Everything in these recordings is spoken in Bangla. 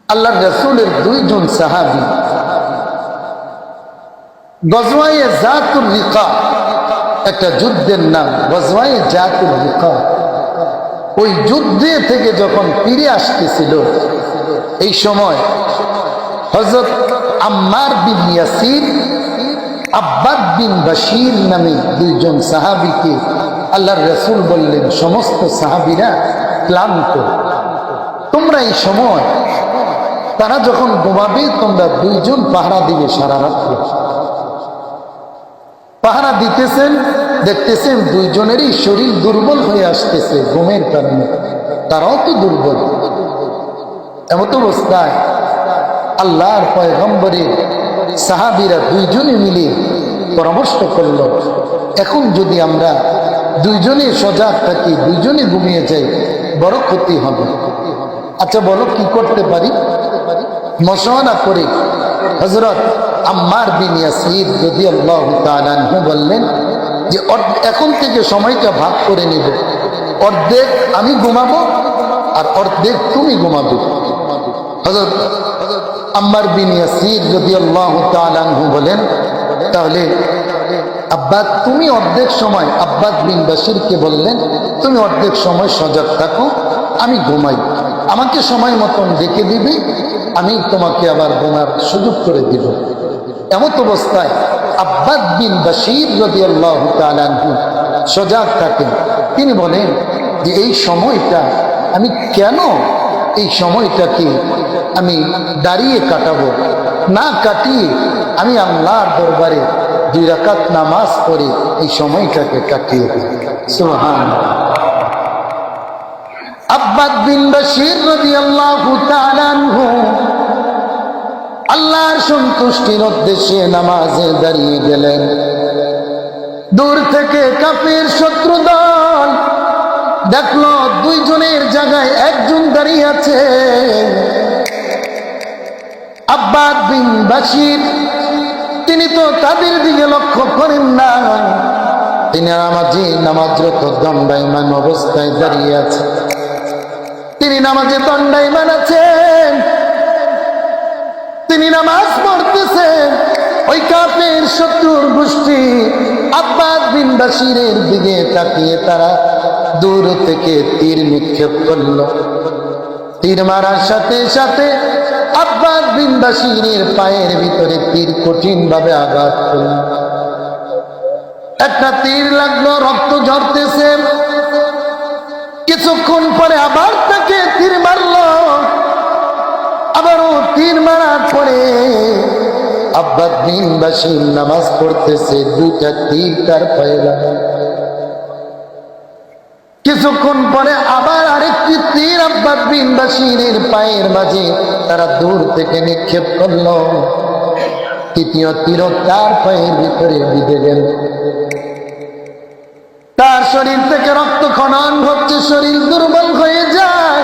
আল্লাহ রাসূলের দুইজন সাহাবী গজওয়ায়ে জাতুর রিকা, একটা যুদ্ধের নাম গজওয়ায়ে জাতুর রিকা। ওই যুদ্ধে থেকে যখন ফিরে আসতেছিল, এই সময় হযরত আম্মার বিন ইয়াসির, আব্বাদ বিন বাশির নামে দুইজন সাহাবীকে আল্লাহর রাসূল বললেন, সমস্ত সাহাবীরা ক্লান্ত, তোমরা এই সময় তারা যখন ঘুমাবে তোমরা দুইজন পাহারা দিবে সারা রাত্রে। পাহারা দিতেছেন, দেখতেছেন দুইজনেরই শরীর দুর্বল হয়ে আসতেছে ঘুমের কারণে, তারাও তো দুর্বল। এমত অবস্থায় আল্লাহর পয়গম্বরের সাহাবীরা দুইজনে মিলে পরামর্শ করল, এখন যদি আমরা দুইজনে সজাগ থাকি, দুইজনে ঘুমিয়ে যাই, বড় ক্ষতি হবে। আচ্ছা বলো কি করতে পারি? মশওয়ারা করে হযরত আম্মার বিন ইয়াসির রাদিয়াল্লাহু তাআলা আনহু বললেন যে এখন থেকে সময়টা ভাগ করে নিব, অর্ধেক আমি ঘুমাবো আর অর্ধেক তুমি ঘুমাবে। হযরত আম্মার বিন ইয়াসির রাদিয়াল্লাহু তাআলা আনহু বলেন, তাহলে আব্বাদ তুমি অর্ধেক সময়, আব্বাদ বিন বাশিরকে বললেন তুমি অর্ধেক সময় সজাগ থাকো, আমি ঘুমাই, আমাকে সময় মতন ডেকে দিবি, আমি তোমাকে আবার ঘুমার সুযোগ করে দিব। এমত অবস্থায় আব্বাদ বিন বাশির রাদিয়াল্লাহু তাআলা আনহু সজাগ থাকেন। তিনি বলেন যে এই সময়টা আমি কেন, এই সময়টাকে আমি দাঁড়িয়ে কাটাবো, না কাটিয়ে আমি আল্লাহর দরবারে 2 রাকাত নামাজ পড়ে এই সময়টাকে কাটিয়ে দিই। সুবহানাল্লাহ। আব্বাদ বিন বাশির রাদিয়াল্লাহু তাআলা আনহু আল্লাহর সন্তুষ্টির উদ্দেশ্যে নামাজে দাঁড়িয়ে গেলেন। দূর থেকে কাফির শত্রু দল দেখলো দুইজনের জায়গায় একজন দাঁড়িয়ে আছে। আব্বাদ বিন বাশির তিনি তো তাদের দিকে লক্ষ্য করেন না, তিনি নামাজরত দণ্ডায়মান অবস্থায় দাঁড়িয়ে আছে। তিনি নামাজে দণ্ডায়মান আছেন, তিনি নামাজ পড়তেছেন। ওই কাফের শত্রুর গোষ্ঠী আব্বাদ বিন বাশিরের দিকে তাকিয়ে তারা দূর থেকে তীর নিক্ষেপ করল। তীর মারার সাথে সাথে আব্বাদ বিন বাশিরের পায়ের ভিতরে তীর কঠিন ভাবে আঘাত করল। একটা তীর লাগলো, রক্ত ঝরতেছে। কিছুক্ষণ পরে আবার তাকে তীর মারলো, আবারও তীর মারার পরে আব্বাদ বিন বাশির নামাজ পড়তেছে, 2টা তীর তার পায়ে লাগলো। কিছুক্ষণ পরে আবার আরেকটি তীর আব্বাদ বিন বাশিরের পায়ের মাঝে তারা দূর থেকে নিক্ষেপ করলো। তৃতীয় তীর তার পায়ের ভিতরে বিঁধে গেল। তার শরীর থেকে রক্ত খনন হচ্ছে, শরীর দুর্বল হয়ে যায়।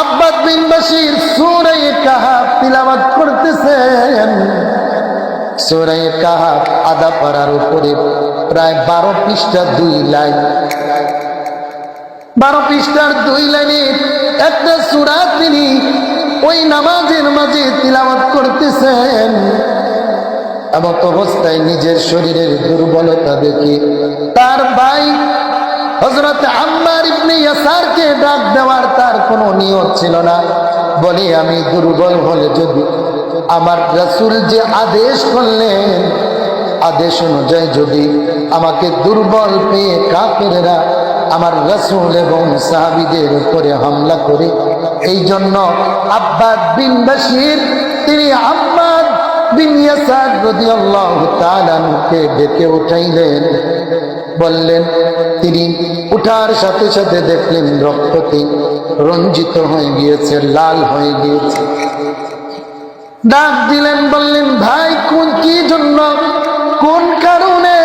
আব্বাদ বিন বাশির সূরা কাহাফ তিলাওয়াত করতেছেন। সূরা কাহাফ আধা পারার উপরে প্রায় 12 পৃষ্ঠা 2 লাইন, 12 পৃষ্ঠার 2 লাইনের একটা সূরা তিনি ওই নামাজের মাঝে তিলাওয়াত করতেছেন। এমন অবস্থায় নিজের শরীরের দুর্বলতা দেখে তার ভাই হযরত আম্মার ইবনে ইয়াসারকে ডাক দেওয়ার তার কোনো নিয়ত ছিল না। বলে আমি দুর্বল হলে যদি আমার রাসূল যে আদেশ করলেন, আদেশ অনুযায়ী যদি আমাকে দুর্বল পেয়ে কাফেররা আমার রাসূল এবং সাহাবীদের উপরে হামলা করে, এই জন্য আব্বাদ বিন বাশির তিনি আম্মার বিন ইয়াসার রাদিয়াল্লাহু তাআলা আনহুকে ডেকে উঠাইলেন। বললেন, তিনি উঠার সাথে সাথে দেখলেন রক্ততে রঞ্জিত হয়ে গিয়েছে, লাল হয়ে গিয়েছে। ডাক দিলেন, বললেন, ভাই কি জন্য, কোন কারণে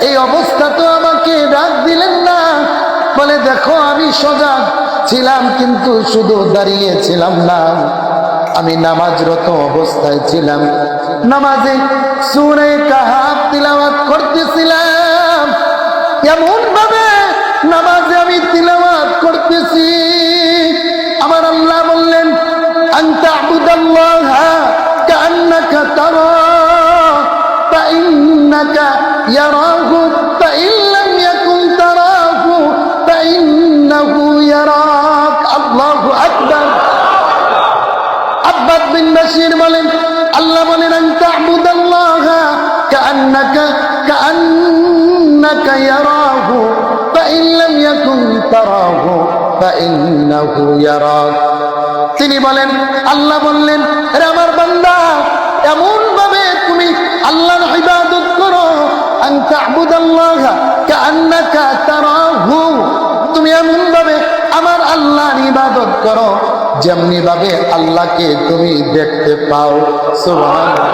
এই অবস্থা? তো আমাকে ডাক দিলেন না। বলে, দেখো আমি সজাগ ছিলাম কিন্তু শুধু দাঁড়িয়ে ছিলাম না, আমি নামাজরত অবস্থায় ছিলাম, নামাজে সূরা কাহাফ তিলাওয়াত করতেছিলাম। এমন ভাবে নামাজে আমি তিলাওয়াত করতেছি, আমার আল্লাহ বললেন কাআন্নাকা ইয়ারাহু ফাইন লাম ইয়াকুন তারাহু ফাইন্নাহু ইয়ারাক। আল্লাহু আকবার। আব্বাদ বিন বাশির বলেন, আল্লাহ বলেন আন তা'বুদাল্লাহা কাআন্নাকা ইয়ারাহু ফাইন লাম ইয়াকুন তারাহু ফাইন্নাহু ইয়ারাক। তিনি বলেন, আল্লাহ বললেন, আরে আমার বান্দা, এমন ভাবে তুমি আল্লাহর ইবাদত করো, আন তা'বুদাল্লাহা কাআন্নাকা তারাহু, তুমি এমন ভাবে আমার আল্লাহর ইবাদত করো যেমনি ভাবে আল্লাহকে তুমি দেখতে পাও। সুবহানাল্লাহ।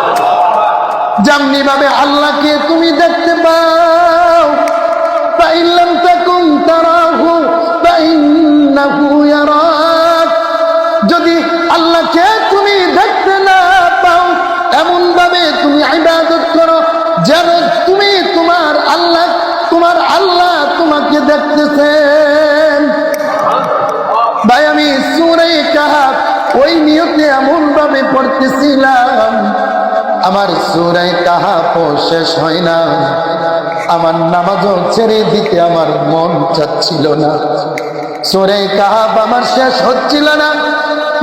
যেমনি ভাবে আল্লাহকে তুমি দেখতে পাও। ফাইন লাম তাকুন তারাহু ফাইন্নাহু ইয়ারাক। যদি আল্লাহকে তুমি দেখতে না পাও, এমন ভাবে তুমি ইবাদত করো যেন তুমি তোমার আল্লাহ তোমাকে দেখতেছেন। ভাই, আমি সূরা কাহাফ ওই নিয়তে এমন ভাবে পড়তেছিলাম, আমার সূরা কাহাফ শেষ হয় না, আমার নামাজও ছেড়ে দিতে আমার মন চাচ্ছিল না। সূরা কাহাফ আমার শেষ হচ্ছিল না,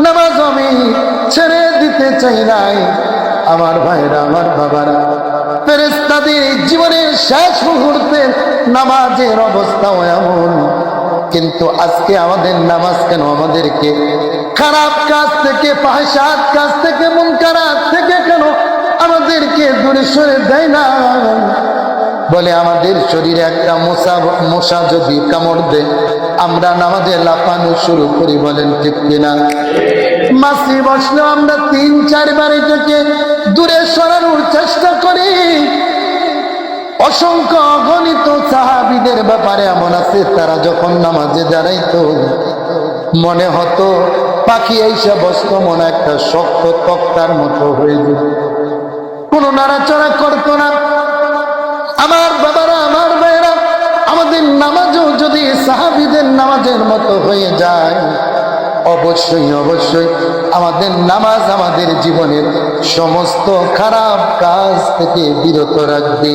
নামাজ আমি ছেড়ে দিতে চাই নাই। আমার ভাইরা, আমার বাবারা, ফেরেশতাদের জীবনের শেষ মুহূর্তে নামাজের অবস্থাও এমন, কিন্তু আজকে আমাদের নামাজ কেন আমাদেরকে খারাপ কাজ থেকে, ফাহশাত কাজ থেকে, মুনকারাত থেকে কেন আমাদেরকে দূরে সরে দেয় না? বলে আমাদের শরীরে একটা মশা যদি কামড় দেয়, আমরা নামাজে লাফানো শুরু করি, বলেন ঠিক কিনা? মাসি বসলেও আমরা ৩-৪ বার এটাকে দূরে সরানোর চেষ্টা করি। অসংখ্য অগণিত সাহাবীদের ব্যাপারে এমন আছে, তারা যখন নামাজে দাঁড়াইতো মনে হতো পাখি এসে বসতো, মনে একটা শক্ত তক্তার মতো হয়ে যেত, কোনো নাড়াচড়া করতো না। আমার বাবারা, আমার ভাইয়েরা, আমাদের নামাজও যদি সাহাবীদের নামাজের মতো হয়ে যায়, অবশ্যই অবশ্যই আমাদের নামাজ আমাদের জীবনের সমস্ত খারাপ কাজ থেকে বিরত রাখবে।